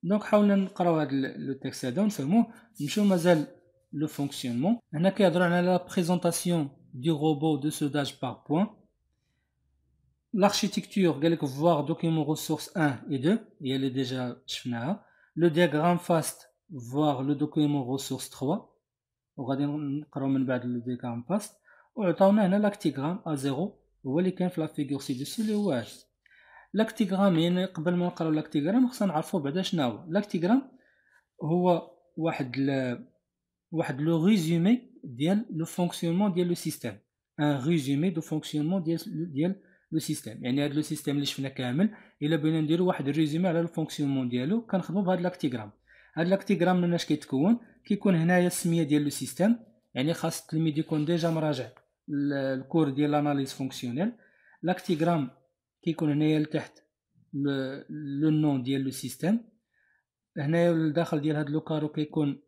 دونك حاولنا نقراو هاد لو تكست هذا ونفهموه. نمشيو مازال لو فونكسيونمون. هنا كيهضروا على لا بريزونطاسيون دو روبو دو سوداج بار بوين. l'architecture قال لك voir document ressources 1 et 2 هي اللي ديجا شفناها. le diagramme fast voir le document ressources 3 وغادي نقراو من بعد le diagramme fast. وعطاونا هنا لاكتيغرام A0 هو اللي كاين في لا فيغور سي دوسي اللي هو هذا لاكتيغرام. يعني قبل ما نقراو لاكتيغرام خصنا نعرفوا بعدا شنو هو لاكتيغرام. هو واحد لو ريزومي ديال لو فونكسيونمون ديال لو سيستيم. ان ريزومي دو فونكسيونمون ديال لو سيستيم. يعني هذا لو سيستيم اللي شفنا كامل الا بغينا نديرو واحد الريزومي على لو فونكسيونمون ديالو كنخدمو بهاد لاكتيغرام. هاد لاكتيغرام مناش كيتكون؟ كيكون هنايا السميه ديال لو سيستيم. يعني خاص التلميذ يكون ديجا مراجع الكور ديال لاناليز فونكسيونيل. لاكتيغرام كيكون هنايا لتحت لو نون ديال لو سيستيم. هنايا الداخل ديال هاد لو كارو كيكون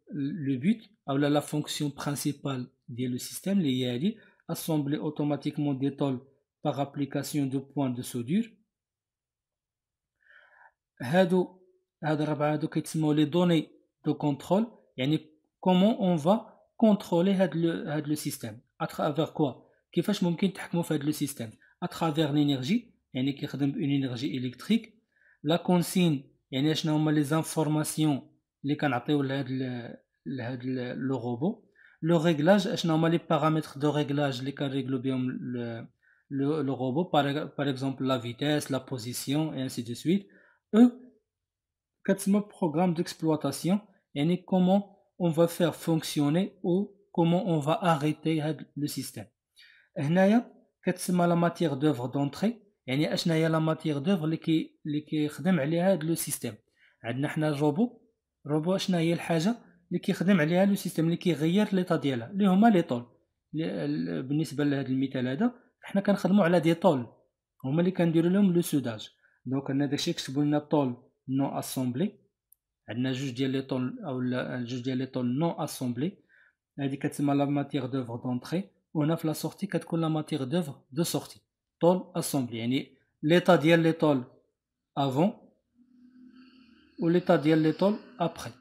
لو بوت او لا فونكسيون برينسيبال ديال لو سيستيم اللي هي هادي assembler automatiquement des tôles par application de points de soudure. هادو الربعه هادو كيتسموا لي دوني دو كونترول. يعني comment on va contrôler هاد لو سيستيم à travers quoi. كيفاش ممكن تحكموا في هاد لو سيستيم à travers l'énergie. يعني كيخدم بون انرجي الكتريك. لا كونسين يعني شنو هما لي زانفورماسيون اللي كنعطيو لهاد لو روبو. لو ريغلاج اشنو هما لي بارامتر دو ريغلاج اللي كنريغلو بهم لو روبو par exemple la vitesse, la position et ainsi de suite. كتسمى programme d'exploitation. يعني comment on va faire fonctionner ou comment on va arrêter هاد لو سيستيم. هنايا كتسمى لا ماتيير دوفر دونطري. يعني اشنا هي لا ماتيير دوفر اللي كيخدم عليها هاد لو سيستيم. عندنا حنا الروبو اشنا هي الحاجه اللي كيخدم عليها لو سيستيم اللي كيغير ليطا ديالها اللي هما لي طول. بالنسبه لهذا المثال هذا حنا كنخدموا على دي طول هما اللي كنديروا لهم لو سوداج. دونك هنا داكشي كتبوا لنا طول نون اسامبلي. عندنا جوج ديال لي طول او جوج ديال لي طول نون اسامبلي. هذه كتسمى لا ماتيير دوفر دونطري. وهنا في لا سورتي كتكون لا ماتيير دوفر دو سورتي طول اسامبلي. يعني ليطا ديال لي طول افون و ليطا ديال لي طول ابري.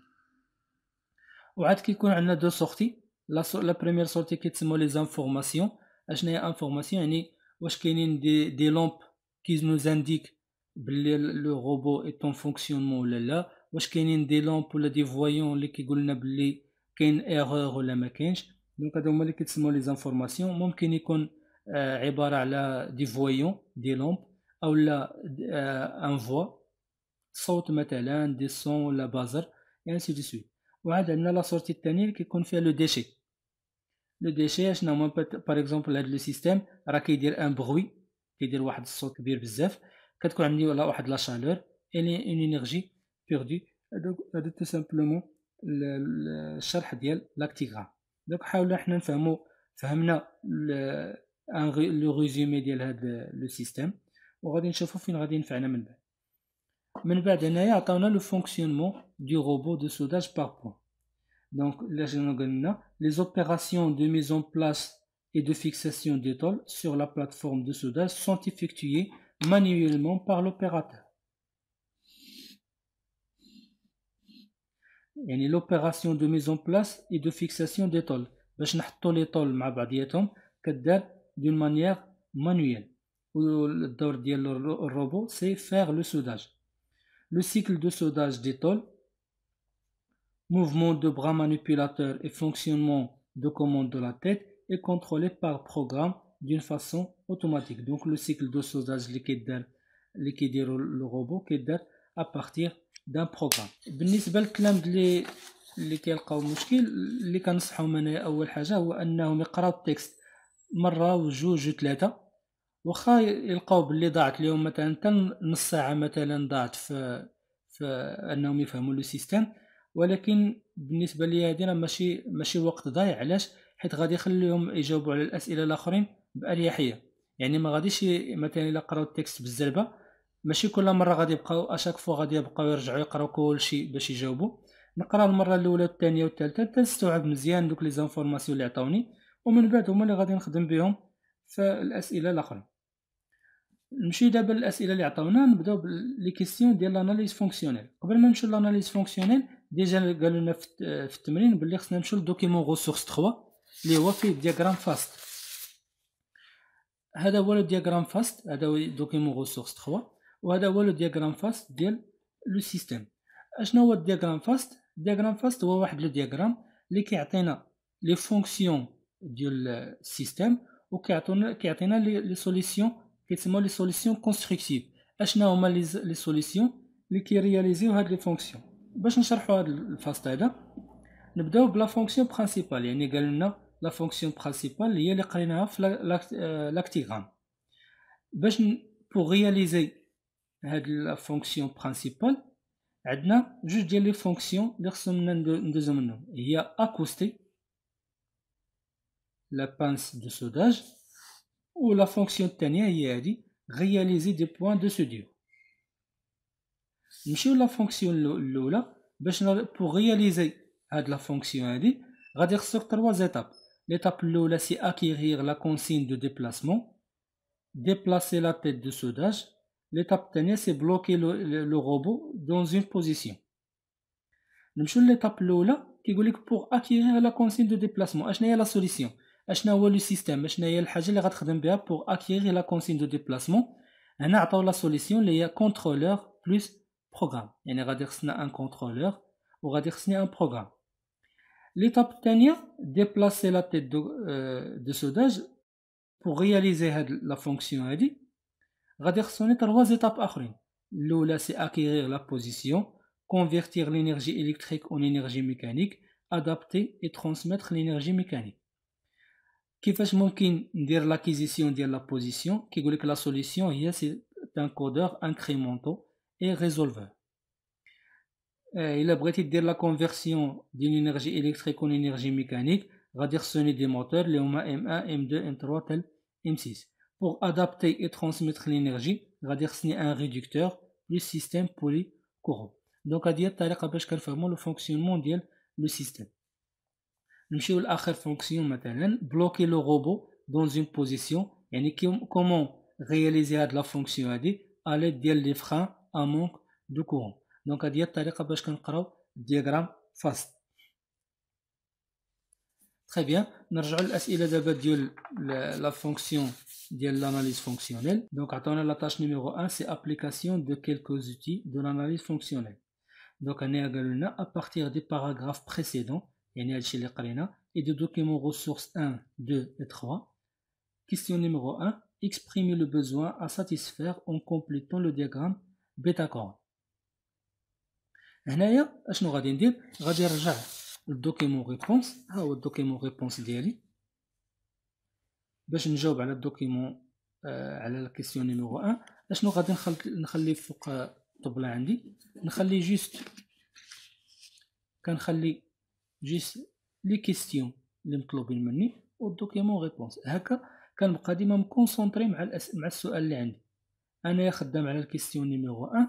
وعاد كيكون عندنا دو سورتي. لا بريمير سورتي كيتسموا لي زانفورماسيون. اشنا هي انفورماسيون؟ يعني واش كاينين دي لامب كي نوز انديك بلي لو روبو اي طون فونكسيونمون ولا لا. واش كاينين دي لامب ولا دي فويون اللي كيقول لنا بلي كاين ايرور ولا ما كاينش. دونك هادو هما اللي كيتسموا لي زانفورماسيون. ممكن يكون عباره على دي فويون دي لامب او لا ان فوا صوت مثلا دي سون ولا بازر ainsi de suite. وعاد عندنا لا سورتي الثانيه اللي كيكون فيها لو ديشي. شنو هما باغ اكزومبل هاد لو سيستيم راه كيدير ان بروي كيدير واحد الصوت كبير بزاف. كتكون عندي ولا واحد لا شالور اي اون انرجي بيردو. هادو تو سامبلومون الشرح ديال لاكتيغرام. دونك حاولنا حنا فهمنا لو ريزومي ديال هاد لو سيستيم وغادي نشوفو فين غادي ينفعنا من بعد. هنايا عطاونا لو فونكسيونمون دو روبو دو سوداج بار بوين. دونك لا شنو قلنا les opérations de mise en place et de fixation des tôles sur la plateforme de soudage sont effectuées manuellement par l'opérateur. يعني l'opération de mise en place et de fixation des tôles باش نحطوا لي طول مع بعضياتهم كدار d'une manière manuelle. والدور ديال الروبو سي faire le soudage. Le cycle de soudage des tôles, mouvement de bras manipulateurs et fonctionnement de commande de la tête est contrôlé par programme d'une façon automatique. Donc le cycle de soudage اللي كيديرو le robot كيدار à partir d'un programme. بالنسبه للكلام اللي كيلقاو مشكل اللي كنصحهم انا اول حاجه هو انهم يقراو التكست مره وجوج وثلاثه. واخا يلقاو باللي ضاعت لهم مثلا حتى نص ساعه مثلا ضاعت في انهم يفهموا لو سيستيم. ولكن بالنسبه لي هذه راه ماشي وقت ضايع. علاش؟ حيت غادي يخليهم يجاوبوا على الاسئله الاخرين باريحيه. يعني ما غاديش مثلا الا قراو التكست بالزربه ماشي كل مره غادي يبقاو اشاك فوا غادي يبقاو يرجعوا يقراو كلشي باش يجاوبوا. نقرا المره الاولى والثانيه والثالثه حتى نستوعب مزيان دوك لي زانفورماسيون اللي عطاوني ومن بعد هما اللي غادي نخدم بهم في الاسئله الاخرى. نمشيو دابا للاسئله اللي عطاونا. نبداو لي كيسيون ديال لاناليز فونكسيونيل. قبل ما نمشيو لاناليز فونكسيونيل ديجا قالوا لنا في التمرين بلي خصنا نمشيو لدوكيمون غوسورس 3 اللي هو فيه دياغرام فاست. هذا هو لو دياغرام فاست، هذا هو دوكيمون غوسورس 3 وهذا هو لو دياغرام فاست ديال لو سيستيم. اشنو هو الدياغرام فاست؟ الدياغرام فاست هو واحد لو دياغرام اللي كيعطينا لي فونكسيون ديال السيستيم وكيعطينا لي سوليسيون كيتسموا لي سوليسيون كونستركتيف. اشنو هما لي سوليسيون اللي كيرياليزيو هاد لي فونكسيون؟ باش نشرحوا هاد الفاست هذا نبداو بلا فونكسيون برينسيبال، يعني قالوا لنا لا فونكسيون برينسيبال هي اللي قريناها في لاكتيغرام. باش بور رياليزي هاد لا فونكسيون برينسيبال عندنا جوج ديال لي فونكسيون اللي خصنا ندوزو منهم، هي اكوستي لا بانس دو سوداج، و لا فونكسيون الثانيه هي هادي réaliser des points de soudure. نمشيو لا فونكسيون الاولى. باش pour réaliser هاد لا فونكسيون هادي غادي خصك 3 étapes. l'étape الاولى c'est acquérir la consigne de déplacement, déplacer la tête de soudage. l'étape الثانيه c'est bloquer le robot dans une position. نمشيو l'étape الاولى كيقول لك pour acquérir la consigne de déplacement. اشنا هي لا سوليسيون؟ اشنا هو لو سيستيم؟ اشنا هي الحاجه اللي غتخدم بها pour acquérir la consigne de déplacement؟ هنا عطاو لا سوليسيون اللي هي contrôleur plus programme، يعني غادي خصنا ان كونترولور وغادي خصني ان بروغرام. ليتاب الثانيه déplacer la tête de soudage. pour réaliser هاد لا فونكسيون هادي غادي خصوني 3 étapes اخرين. الاولى c'est acquérir la position, convertir l'énergie électrique en énergie mécanique, adapter et transmettre l'énergie mécanique. كيفاش ممكن ندير لاكيزيسيون ديال لا بوزيسيون؟ كيقول لك لا سوليسيون هي سي ان كودور انكريمونتو اي ريزولفور. الا بغيتي دير لا كونفيرسيون ديال الانرجي الكتريك اون انرجي ميكانيك غادي خصوني دي موتور اللي هما M1 M2 M3 حتى M6. pour adapter et transmettre l'énergie غادي خصني ان ريدكتور بلس سيستيم بولي كورون. دونك هذه هي الطريقه باش كنفهموا لو فونكسيونمون ديال لو سيستيم. نمشيو لاخر فونكسيون مثلا بلوكي لو روبو دون اون بوزيسيون، يعني كومون رياليزي هاد لا فونكسيون هادي ا ليد ديال لي فران ا مونك دو كورون. دونك هادي هي الطريقه باش كنقراو الدياغرام فاست. تري بيان. نرجعوا للاسئله دابا ديال لا فونكسيون ديال l'analyse fonctionnelle. Donc عطاونا la tâche numéro 1 c'est application de quelques outils de l'analyse fonctionnelle. Donc هنا قالوا لنا à partir des paragraphes précédents يعني هادشي اللي قرينا et de documents ressources 1, 2 et 3. Question numéro 1 exprimer le besoin à satisfaire en complétant le diagramme Betacor. هنايا اشنو غادي ندير؟ غادي نرجع للدوكيمون ريبونس. ها هو الدوكيمون ريبونس ديالي باش نجاوب على الدوكيمون على الكيسيون نيميرو 1. اشنو غادي نخلي فوق الطبله عندي؟ نخلي جوست كنخلي جوست لي كيسيون اللي مطلوبين مني والدوكيمون ريبونس. هكا كنبقى ديما مكونسونطري مع السؤال اللي عندي. انايا خدام على الكيسيون نيميرو 1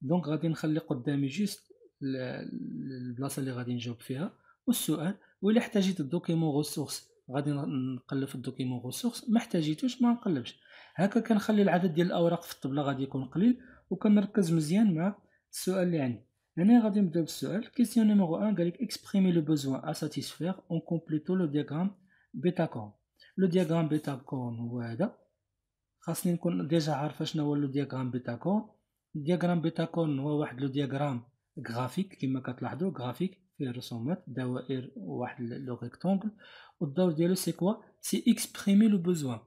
دونك غادي نخلي قدامي جوست البلاصه اللي غادي نجاوب فيها والسؤال. وإلا احتاجيت الدوكيمون ريسورس غادي نقلب في الدوكيمون ريسورس، ما احتاجيتوش ما نقلبش. هكا كنخلي العدد ديال الاوراق في الطبله غادي يكون قليل وكنركز مزيان مع السؤال اللي عندي. هنا غادي نبدا بالسؤال. كيسيون نيميرو 1 قالك exprimer le besoin à satisfaire en complétant le diagramme Betacor. لو دياغرام بيتاكور هو هذا. خاصني نكون ديجا عارف شنو هو لو دياغرام بيتاكور. الدياغرام بيتاكور هو واحد لو دياغرام غرافيك كما كتلاحظوا، غرافيك فيه رسومات دوائر وواحد لو ريكتونغل، والدور ديالو سي كوا؟ سي اكسبريمي لو بوزوان،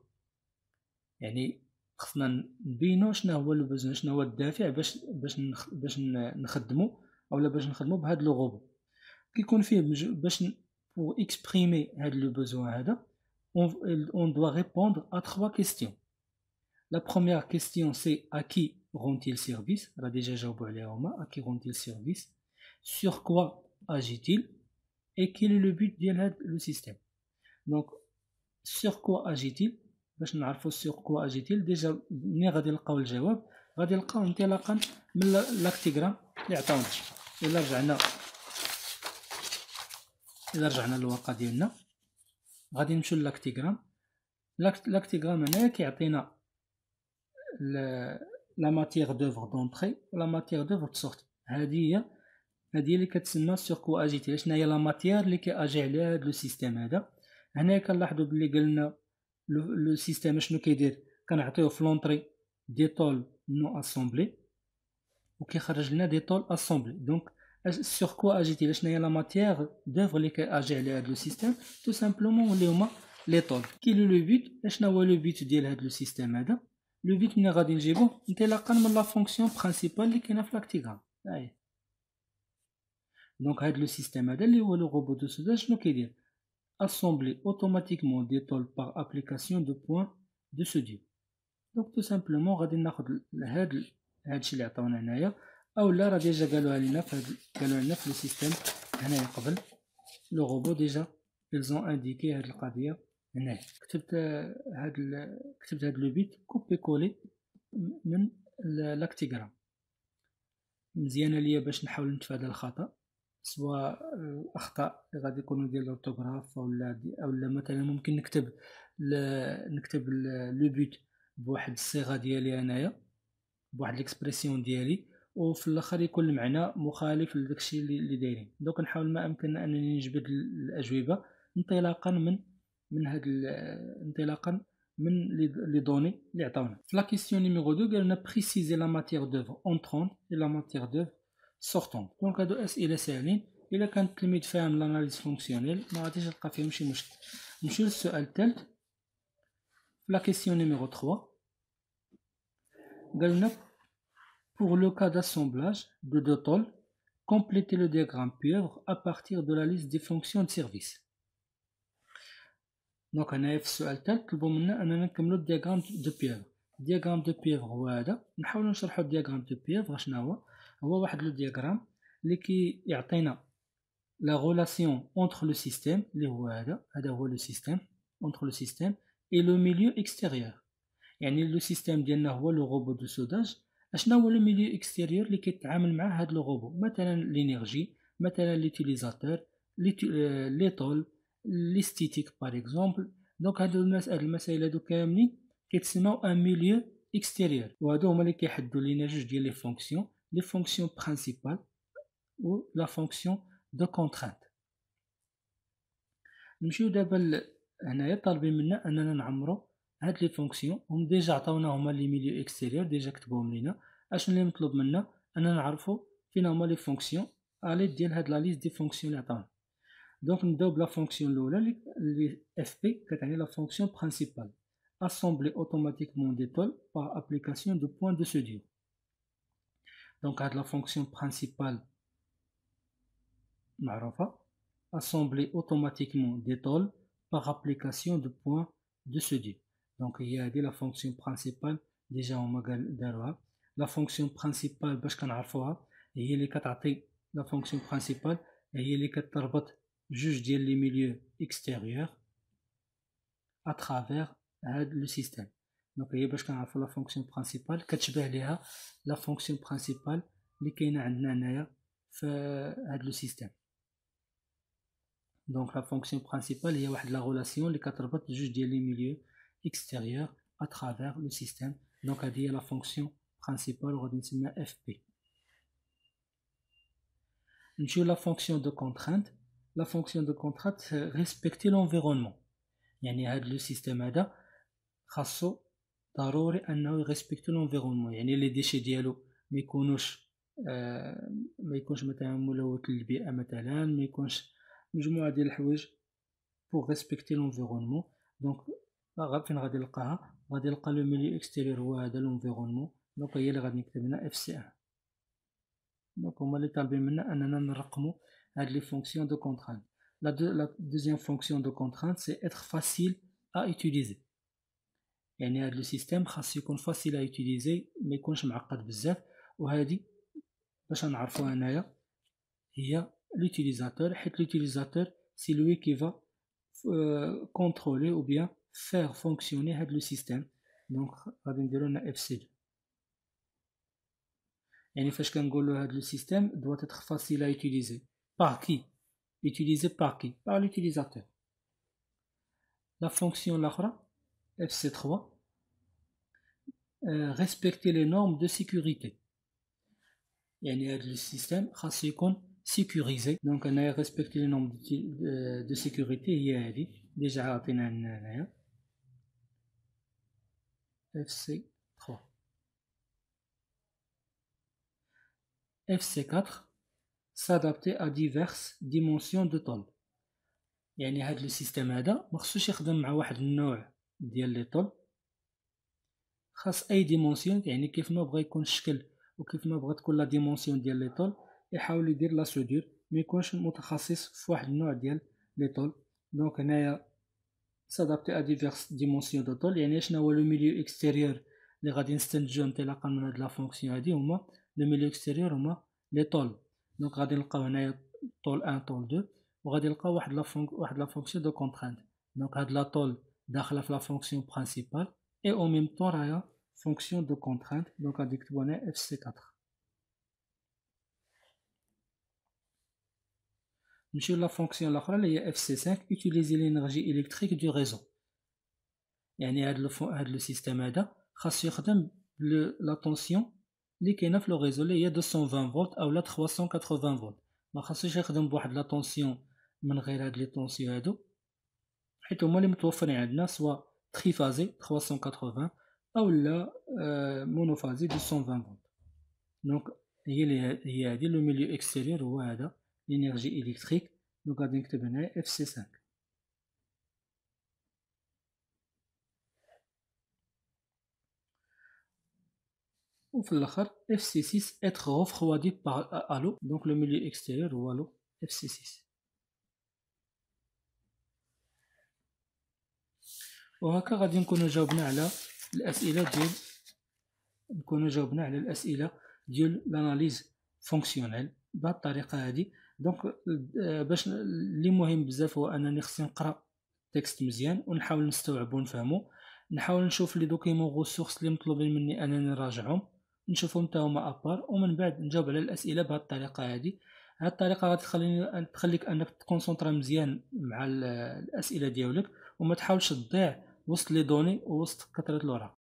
يعني خصنا نبينو شنو هو لو بوزوان، شنو هو الدافع باش نخدمو اولا باش نخدمو بهاد لو روبو. كيكون فيه باش pour exprimer هاد لو بوزوان هذا on doit répondre à 3 questions. La première question c'est à qui rend-il service? On a déjà joué à à qui rend-il service? Sur quoi agit-il? Et quel est le but de le système? Donc, sur quoi agit-il? باش نعرفوا sur quoi agit-il déjà ملي غادي نلقاو الجواب غادي نلقاو انطلاقا من لاكتيغرام اللي عطاونا. الا رجعنا للورقه ديالنا غادي نمشيو للاكتيغرام. لاكتيغرام هنايا كيعطينا la matière d'œuvre d'entrée و la matière d'œuvre de sortie. هذه هي اللي كتسمى سيركو اجيتي. شنو هي لا ماتيير اللي كياجي عليها هذا لو سيستيم هذا؟ هنا كنلاحظوا بلي قالنا لو سيستيم شنو كيدير، كنعطيوه في لونطري دي طول نو اسامبلي وكيخرج لنا دي طول اسامبلي. دونك سور كوا اجيتي، شنو هي لا ماتيير دوفر اللي كياجي عليها هذا لو سيستيم؟ تو سامبلومون اللي هما لي طول. كي لو بيت، شنو هو لو بيت ديال هذا لو سيستيم هذا؟ لو بيت ملي غادي نجيبوه انطلاقا من لا فونكسيون برينسيبال اللي كاينه في لاكتيغرام. Donc, le système le robot de soudage, assembler automatiquement des tôles par application de points de soudure. Donc, tout simplement, on va le système. Le robot, déjà, ils ont indiqué le bit coupé-collé من l'actigramme. مزيانه ليا باش نحاول نتفادى الخطا، سواء الاخطاء اللي غادي يكونوا ديال الاورتوغراف اولا مثلا ممكن نكتب لو بوت بواحد الصيغه ديالي انايا، بواحد ليكسبرسيون ديالي، وفي الاخر يكون المعنى مخالف لداكشي اللي دايرين. دونك نحاول ما امكن انني نجبد الاجوبه انطلاقا من les données اللي عطاونا. في la question numéro 2 قالنا préciser la matière d'œuvre entrante et la matière d'œuvre sortante. دونك هادو اسئله ساهلين، الا كان التلميذ فاهم لاناليز فونكسيونيل ما غاديش يلقى فيهم شي مشكل. نمشيو للسؤال الثالث. في la question numéro 3 قالنا pour le cas d'assemblage de deux tôles, compléter le diagramme pieuvre à partir de la liste des fonctions de service. دونك هنايا في السؤال الثالث طلبوا منا اننا نكملوا الدياغرام دو بييفر. الدياغرام دو بييفر هو هذا. نحاولوا نشرحوا الدياغرام دو بييفر. شنو هو واحد لو دياغرام اللي كيعطينا لا غولاسيون اونتر لو سيستيم اللي هو هذا هو لو سيستيم اونتر لو سيستيم اي لو ميليو اكستيريور. يعني لو سيستيم ديالنا هو لو روبو دو سوداج. اشنا هو لو ميليو اكستيريور اللي كيتعامل مع هذا لو روبو؟ مثلا لينيرجي، مثلا ليوتيليزاتور، لي طول، l'esthétique par exemple. donc هادو المسائل هادو كاملين كيتسموا ان ميليو اكستيريور، وهادو هما اللي كيحددوا لينا جوج ديال لي فونكسيون برينسيبال و لا فونكسيون دو كونترانت. نمشيو دابا هنايا طالبين منا اننا نعمروا هاد لي فونكسيون. هم ديجا عطاونا هما لي ميليو اكستيريور، ديجا كتبوهم لينا. اشنو اللي مطلوب منا؟ اننا نعرفوا فين هما لي فونكسيون على ديال هاد لا ليست دي فونكسيون اللي عطاونا. دونك نبداو بلا فونكسيون الاولى اللي اف بي كتعني لا فونكسيون برينسيبال assembler automatiquement des tôles par application de points de soudure. donc هاد لا فونكسيون برينسيبال معروفه، assembler automatiquement des tôles par application de points de soudure. donc هي هادي لا فونكسيون برينسيبال ديجا هما داروها. لا فونكسيون برينسيبال باش كنعرفوها هي اللي كتعطي لا فونكسيون برينسيبال هي اللي كتربط جوج ديال لي ميليو اكستيريور à travers هاد لو سيستيم. دونك هي باش كنعرفوا لا فونكسيون برينسيبال كتشبه ليها لا فونكسيون برينسيبال اللي كاينه عندنا هنايا في هاد لو سيستيم. دونك لا فونكسيون برينسيبال هي واحد لا غولاسيون اللي كتربط جوج ديال لي ميليو اكستيريور à travers لو سيستيم. دونك هادي هي لا فونكسيون برينسيبال وغادي نسميها اف بي. نمشيو لا فونكسيون دو كونترانت. La fonction de contrainte c'est respecter l'environnement. يعني هذا لو سيستيم هذا خاصو ضروري انه يريسبكتي l'environnement. يعني لي ديشي ديالو ما يكونوش مثلا ملوث للبيئه، مثلا ما يكونش مجموعه ديال الحوايج pour respecter l'environnement. دونك فين غادي نلقاها؟ غادي نلقى لو ميليو اكستيريور هو هذا l'environnement. دونك هي اللي غادي نكتب لنا اف سي 1. دونك هما اللي طالبين منا اننا نرقموا les fonctions de contrainte. La deuxième fonction de contrainte, c'est être facile à utiliser. يعني هذا السيستم خاص يكون facile à utiliser، ما يكونش معقد بزاف. وهذه باش نعرفوها هنايا هي l'utilisateur، حيت l'utilisateur c'est lui qui va contrôler ou bien faire fonctionner هذا le système. donc غادي نديرو لنا FC2. يعني فاش كنقولوا هذا le système doit être facile à utiliser. Par qui? Utilisé par qui? Par l'utilisateur. La fonction l'autre, FC3, respecter les normes de sécurité. يعني هذا السيستم خاصو يكون sécurisé. دونك انايا respecter les normes de sécurité هي هذه ديجا عاطينا هنايا FC3. FC4 s'adapter à diverses dimensions de tôle. يعني هذا السيستم هذا ما خصوش يخدم مع واحد النوع ديال لي طول، خاص اي ديمونسيون، يعني كيف ما بغى يكون الشكل وكيف ما بغى تكون لا ديمونسيون ديال لي طول يحاول يدير لا سودور، ما يكونش متخصص في واحد النوع ديال لي طول. دونك هنايا s'adapter à diverses dimensions de tôle، يعني شنو هو لو ميليو اكستيريور اللي غادي نستنتجو انطلاقا من هاد لا فونكسيون هادي هما لو ميليو اكستيريور هما لي طول. دونك غادي نلقاو هنايا طول 1 طول 2 وغادي نلقاو واحد لا فونكسيون دو كونترانت. دونك هاد لا طول داخله في لا فونكسيون برينسيبال اي او ميم طون راهي فونكسيون دو كونترانت. دونك غادي نكتبو هنا اف سي 4. نمشيو لا فونكسيون الاخرى اللي هي اف سي 5 utiliser l'énergie électrique du réseau. يعني هاد لو سيستم هذا خاصو يخدم لا طونسيون اللي كاينه في لو ريزو اللي هي 220 فولت او لا 380 فولت. ما خاصوش يخدم بواحد لا طونسيون من غير هاد لي طونسيون هادو، حيت هما اللي متوفرين عندنا سوا تريفازي 380 او لا مونوفازي 220 فولت. دونك هي هادي لو ميليو اكستيريور هو هذا لينيرجي الكتريك. دونك غادي نكتب هنا اف سي 5. وفي الاخر اف سي 6 être refroidi à l'eau. دونك لو ميليو اكستيريور هو لو اف سي 6. وهكا غادي نكونوا جاوبنا على الاسئله ديال لاناليز فونكسيونيل بهذه الطريقه هذه. دونك باش اللي مهم بزاف هو انني خصني نقرا التكست مزيان ونحاول نستوعبو ونفهمو، نحاول نشوف لي دوكيمون غوسورس اللي مطلوبين مني انني نراجعهم نشوفهم حتى هما ابار، ومن بعد نجاوب على الاسئله بهذه الطريقه هذه. هذه الطريقه غادي تخليك انك تكونسونطرا مزيان مع الاسئله ديالك وما تحاولش تضيع وسط لي دوني ووسط كثره الوراق.